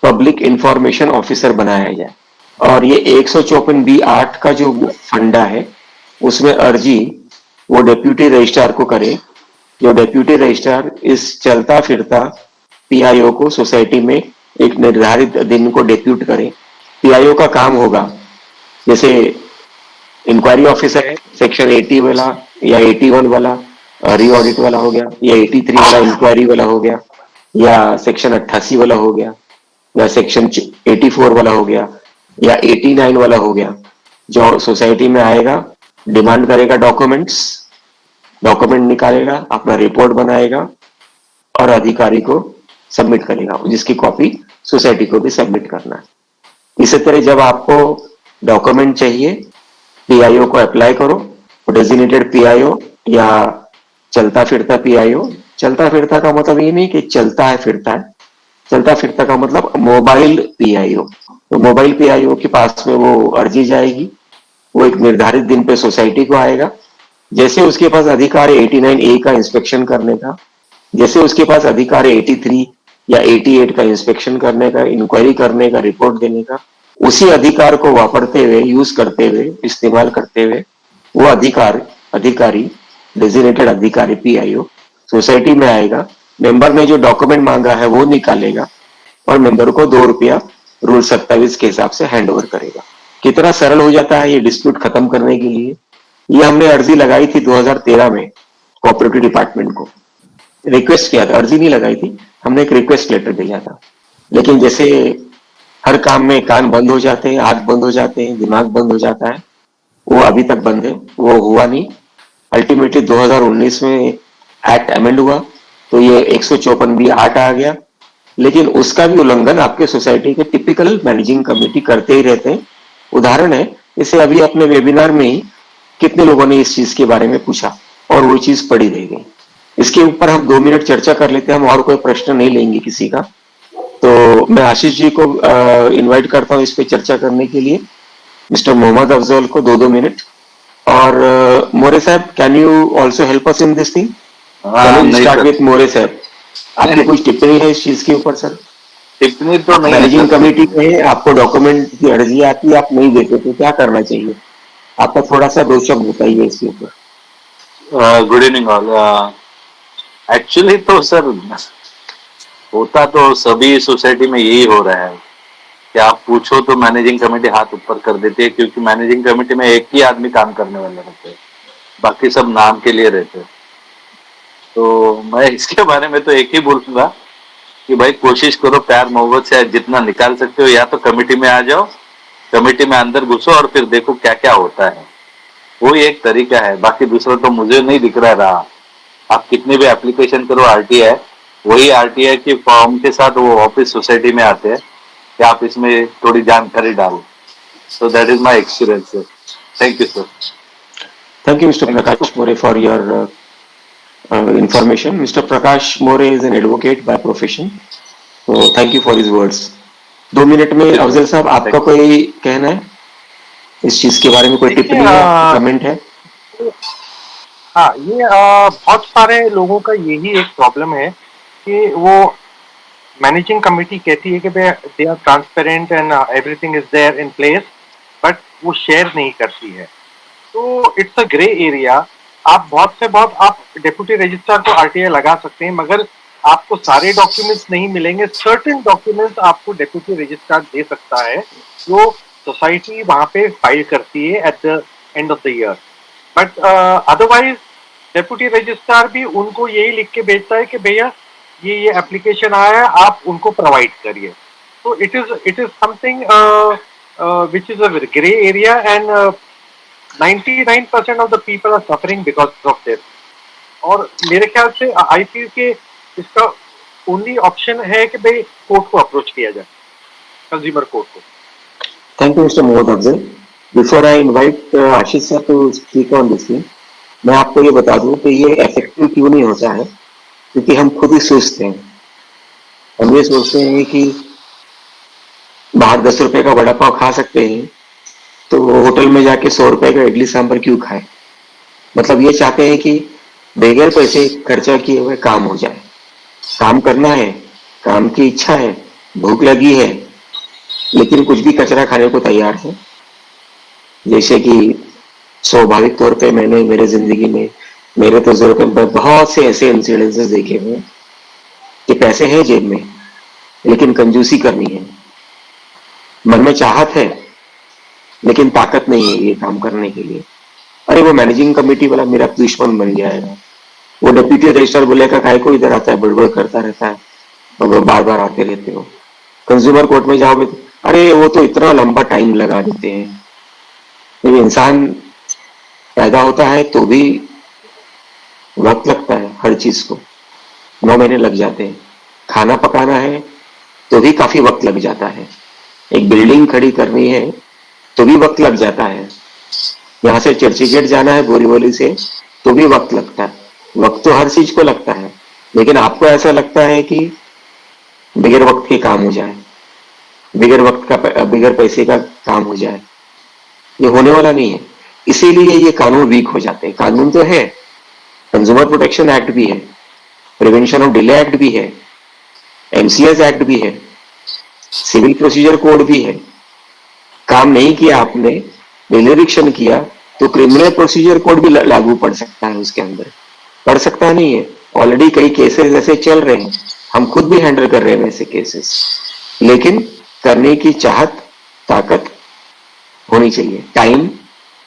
पब्लिक इंफॉर्मेशन ऑफिसर बनाया जाए। और ये 154B8 का जो फंडा है उसमें अर्जी वो डेप्यूटी रजिस्ट्रार को करे, जो डेप्यूटी रजिस्ट्रार इस चलता फिरता पीआईओ को सोसाइटी में एक निर्धारित दिन को डेप्यूट करे। पीआईओ का काम होगा, जैसे इंक्वायरी ऑफिसर है सेक्शन 80 वाला या 81 वाला री ऑडिट वाला हो गया, या 83 वाला इंक्वायरी वाला हो गया, या सेक्शन 88 वाला हो गया, या सेक्शन 84 वाला हो गया, या 89 वाला हो गया। जो सोसाइटी में आएगा, डिमांड करेगा डॉक्यूमेंट निकालेगा, अपना रिपोर्ट बनाएगा और अधिकारी को सबमिट करेगा, जिसकी कॉपी सोसाइटी को भी सबमिट करना है। इसी तरह जब आपको डॉक्यूमेंट चाहिए पीआईओ को अप्लाई करो, डेजिग्नेटेड पीआईओ या चलता फिरता पीआईओ। चलता फिरता का मतलब ये नहीं कि चलता है फिरता है, चलता फिरता का मतलब मोबाइल पीआईओ। तो मोबाइल पीआईओ के पास में वो अर्जी जाएगी, वो एक निर्धारित दिन पे सोसाइटी को आएगा। जैसे उसके पास अधिकार है 89A का इंस्पेक्शन करने का, जैसे उसके पास अधिकार है 83 या 88 का इंस्पेक्शन करने का, इंक्वायरी करने का, रिपोर्ट देने का, उसी अधिकार को वापरते हुए, यूज करते हुए, इस्तेमाल करते हुए वो अधिकारी डेजिग्नेटेड अधिकारी पीआईओ सोसाइटी में आएगा। मेंबर ने जो डॉक्यूमेंट मांगा है वो निकालेगा और मेंबर को 2 रुपया रूल 27 के हिसाब से हैंड ओवर करेगा। कितना सरल हो जाता है ये डिस्प्यूट खत्म करने के लिए। ये हमने अर्जी लगाई थी 2013 में कोऑपरेटिव डिपार्टमेंट को, रिक्वेस्ट किया था, अर्जी नहीं लगाई थी, हमने एक रिक्वेस्ट लेटर भेजा था। लेकिन जैसे हर काम में कान बंद हो जाते हैं, हाथ बंद हो जाते हैं, दिमाग बंद हो जाता है, वो अभी तक बंद है, वो हुआ नहीं। अल्टीमेटली 2019 में एक्ट अमेंड हुआ तो ये 154B8 आ गया, लेकिन उसका भी उल्लंघन आपके सोसाइटी के टिपिकल मैनेजिंग कमेटी करते ही रहते हैं। उदाहरण है, इसे अभी अपने वेबिनार में ही कितने लोगों ने इस चीज के बारे में पूछा और वो चीज पड़ी रह गई। इसके ऊपर हम 2 मिनट चर्चा कर लेते हैं, हम और कोई प्रश्न नहीं लेंगे किसी का। तो मैं आशीष जी को इनवाइट करता हूँ इस पे चर्चा करने के लिए, मिस्टर मोहम्मद अफजल को 2 मिनट। और मोरे साहब, can you also help us in this thing? Start with More साहब, आपकी कुछ टिप्पणी है इस चीज के ऊपर? सर, टिप्पणी तो नहीं, मैनेजिंग कमेटी में आपको डॉक्यूमेंट की अर्जी आती है, आप नहीं देते तो क्या करना चाहिए? आपका थोड़ा सा 2 शब्द बताइए इसके ऊपर। Good evening all. एक्चुअली तो सर होता तो सभी सोसाइटी में यही हो रहा है कि आप पूछो तो मैनेजिंग कमेटी हाथ ऊपर कर देती है, क्योंकि मैनेजिंग कमेटी में एक ही आदमी काम करने वाले रहते हैं, बाकी सब नाम के लिए रहते हैं। तो मैं इसके बारे में तो एक ही बोलूंगा कि भाई कोशिश करो, प्यार मोहब्बत से जितना निकाल सकते हो, या तो कमेटी में आ जाओ, कमेटी में अंदर घुसो और फिर देखो क्या क्या होता है। वो एक तरीका है, बाकी दूसरा तो मुझे नहीं दिख रहा आप कितने भी एप्लीकेशन करो आरटीआई, वही आरटीआई के फॉर्म के साथ वो वापस सोसाइटी में आते हैं कि आप इसमें थोड़ी जानकारी डालो. So that is my experience, sir. Thank you, sir. Thank you, Mr. Prakash More, for your information. Mr. Prakash More is an advocate by profession. So thank you for his words. 2 minute में अफजल साहब आपका कोई कहना है इस चीज के बारे में, कोई टिप्पणी है, कमेंट है? हाँ, ये बहुत सारे लोगों का यही एक प्रॉब्लम है कि वो मैनेजिंग कमेटी कहती है कि they are transparent and everything is there in place, but वो शेयर नहीं करती है. तो इट्स अ ग्रे एरिया. आप बहुत से बहुत आप डेप्यूटी रजिस्ट्रार को आरटीआई लगा सकते हैं, मगर आपको सारे डॉक्यूमेंट्स नहीं मिलेंगे. सर्टेन डॉक्यूमेंट्स आपको डेप्यूटी रजिस्ट्रार दे सकता है जो सोसाइटी वहां पे फाइल करती है at the end of the year. But otherwise deputy registrar भी उनको यही लिख के भेजता है कि भैया ये एप्लीकेशन आया है, आप उनको प्रोवाइड करिए. तो it is something which is a very gray area, and 99% of the people are suffering because of this. और मेरे ख्याल से आई फील कि इसका ओनली ऑप्शन है कि भाई कोर्ट को अप्रोच किया जाए, कंज्यूमर कोर्ट को. Thank you mister Mohammed Afzal. Before I invite Ashish sir to speak on this, मैं आपको ये बता दूं कि ये इफेक्टिव क्यों नहीं होता है, क्योंकि हम खुद ही सोचते हैं. हम ये सोचते हैं कि बाहर 10 रुपए का वड़ा पाव खा सकते हैं, तो होटल में जाके 100 रुपए का इडली सांभर क्यों खाए. मतलब ये चाहते हैं कि बगैर पैसे खर्चा किए हुए काम हो जाए. काम करना है, काम की इच्छा है, भूख लगी है, लेकिन कुछ भी कचरा खाने को तैयार है. जैसे कि स्वाभाविक तौर पे मैंने मेरे जिंदगी में मेरे तजुर्बे में बहुत से ऐसे इंसिडेंसेस देखे हुए कि पैसे हैं जेब में लेकिन कंजूसी करनी है. मन में चाहत है लेकिन ताकत नहीं है ये काम करने के लिए. अरे वो मैनेजिंग कमेटी वाला मेरा दुश्मन बन जाएगा, वो डेप्यूटी रजिस्ट्रार बोलेगा काय को इधर आता है, बड़बड़ करता रहता है और वो बार बार आते रहते हो. कंज्यूमर कोर्ट में जाओगे तो अरे वो तो इतना लंबा टाइम लगा देते हैं. जब इंसान पैदा होता है तो भी वक्त लगता है हर चीज को, 9 महीने लग जाते हैं. खाना पकाना है तो भी काफी वक्त लग जाता है. एक बिल्डिंग खड़ी करनी है तो भी वक्त लग जाता है. यहाँ से चर्चगेट जाना है बोरीवली से तो भी वक्त लगता है. वक्त तो हर चीज को लगता है, लेकिन आपको ऐसा लगता है कि बगैर वक्त के काम हो जाए, बगैर वक्त का बगैर पैसे का काम हो जाए. ये होने वाला नहीं है. इसीलिए ये कानून वीक हो जाते हैं. कानून तो है, कंज्यूमर प्रोटेक्शन एक्ट भी है, प्रिवेंशन ऑफ डिले एक्ट भी है, एमसीएस एक्ट भी है, सिविल प्रोसीजर कोड भी है. काम नहीं किया आपने, डिलेरिक्शन किया तो क्रिमिनल प्रोसीजर कोड भी लागू पड़ सकता है. उसके अंदर पड़ सकता नहीं है. ऑलरेडी कई केसेस ऐसे चल रहे हैं, हम खुद भी हैंडल कर रहे हैं ऐसे केसेस. लेकिन करने की चाहत, ताकत होनी चाहिए. Time,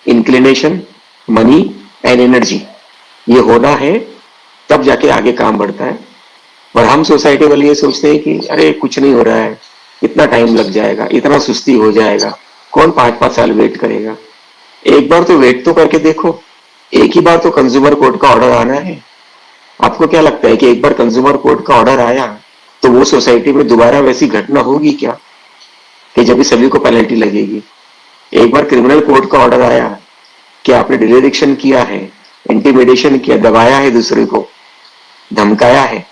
inclination, money and energy, ये होना है तब जाके आगे काम बढ़ता है. और हम सोसाइटी वाले ये सोचते हैं कि अरे कुछ नहीं हो रहा है, इतना टाइम लग जाएगा, इतना सुस्ती हो जाएगा, कौन 5-5 साल वेट करेगा. एक बार तो वेट तो करके देखो. एक ही बार तो कंज्यूमर कोर्ट का ऑर्डर आना है. आपको क्या लगता है कि एक बार कंज्यूमर कोर्ट का ऑर्डर आया तो वो सोसाइटी में दोबारा वैसी घटना होगी क्या कि जब सभी को पेनल्टी लगेगी? एक बार क्रिमिनल कोर्ट का ऑर्डर आया कि आपने डिलेरिक्शन किया है, इंटिमिडेशन किया, दबाया है, दूसरे को धमकाया है,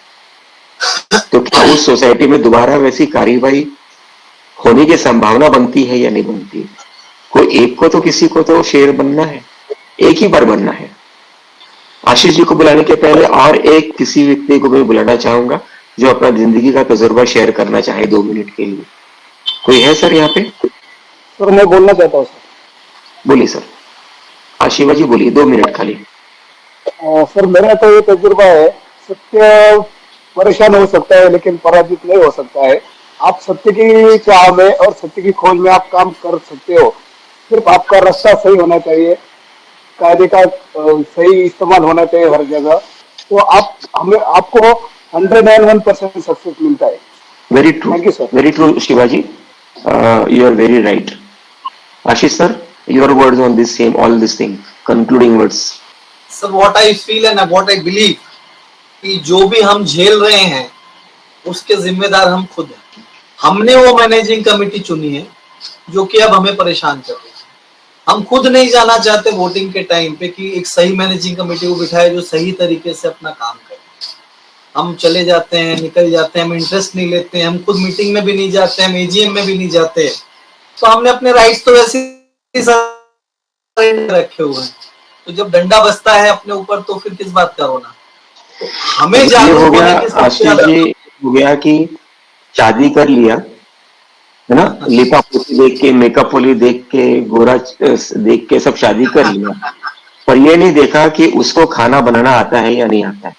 तो क्या उस सोसाइटी में दोबारा वैसी कार्रवाई होने की संभावना बनती है या नहीं बनती? कोई एक को तो, किसी को तो शेर बनना है, एक ही बार बनना है. आशीष जी को बुलाने के पहले और एक किसी व्यक्ति को मैं बुलाना चाहूंगा जो अपना जिंदगी का तजुर्बा शेयर करना चाहे 2 मिनट के लिए. कोई है सर यहाँ पे? सर मैं बोलना चाहता हूँ सर. बोलिए सर. आशीवा जी बोलिए, 2 मिनट खाली. सर मेरा तो ये तजुर्बा है, सत्य परेशान हो सकता है लेकिन पराजित नहीं हो सकता है. आप सत्य की चाह में और सत्य की खोज में आप काम कर सकते हो. सिर्फ आपका रास्ता सही होना चाहिए, कायदे का सही इस्तेमाल होना चाहिए हर जगह, तो आपको 101% सक्सेस मिलता है. Very true, very true Shivaji. You are very right. Ashish sir, your words on this same, all this thing, concluding words. So what I feel and what I believe कि जो भी हम झेल रहे हैं उसके जिम्मेदार हम खुद हैं। हमने वो मैनेजिंग कमेटी चुनी है जो कि अब हमें परेशान कर रही है। हम खुद नहीं जाना चाहते वोटिंग के टाइम पे कि एक सही मैनेजिंग कमेटी को बिठाए जो सही तरीके से अपना काम करे। हम चले जाते हैं, निकल जाते हैं, हम इंटरेस्ट नहीं लेते हैं, हम खुद मीटिंग में भी नहीं जाते हैं, हम एजीएम में भी नहीं जाते। तो हमने अपने राइट्स तो वैसे ही रखे हुए हैं, तो जब डंडा बसता है अपने ऊपर तो फिर किस बात का होना। तो हमें ये जागरूक हो गया होने की सबसे आशीष ज्यादा जी, हो गया कि शादी कर लिया है ना, लिपा पोती देख के, मेकअप वाली देख के, गोरा देख के सब शादी कर लिया, पर ये नहीं देखा कि उसको खाना बनाना आता है या नहीं आता है।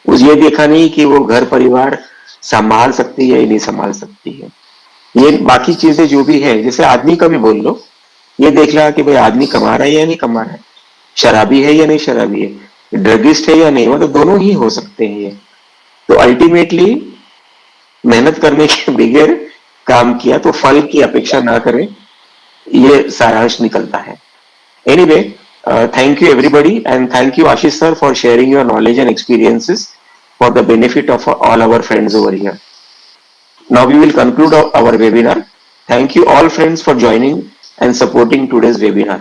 उस ये देखा नहीं कि वो घर परिवार संभाल सकती है या नहीं संभाल सकती है। ये बाकी चीजें जो भी है, जैसे आदमी का भी बोल लो, ये देख रहा कि भाई आदमी कमा रहा है या नहीं कमा रहा है, शराबी है या नहीं शराबी है, ड्रगिस्ट है या नहीं, मतलब दोनों ही हो सकते हैं ये। तो अल्टीमेटली मेहनत करने के बगैर काम किया तो फल की अपेक्षा ना करें, ये सारांश निकलता है। Anyway, thank you everybody and thank you Ashish sir for sharing your knowledge and experiences for the benefit of all our friends over here. Now we will conclude our webinar. Thank you all friends for joining and supporting today's webinar.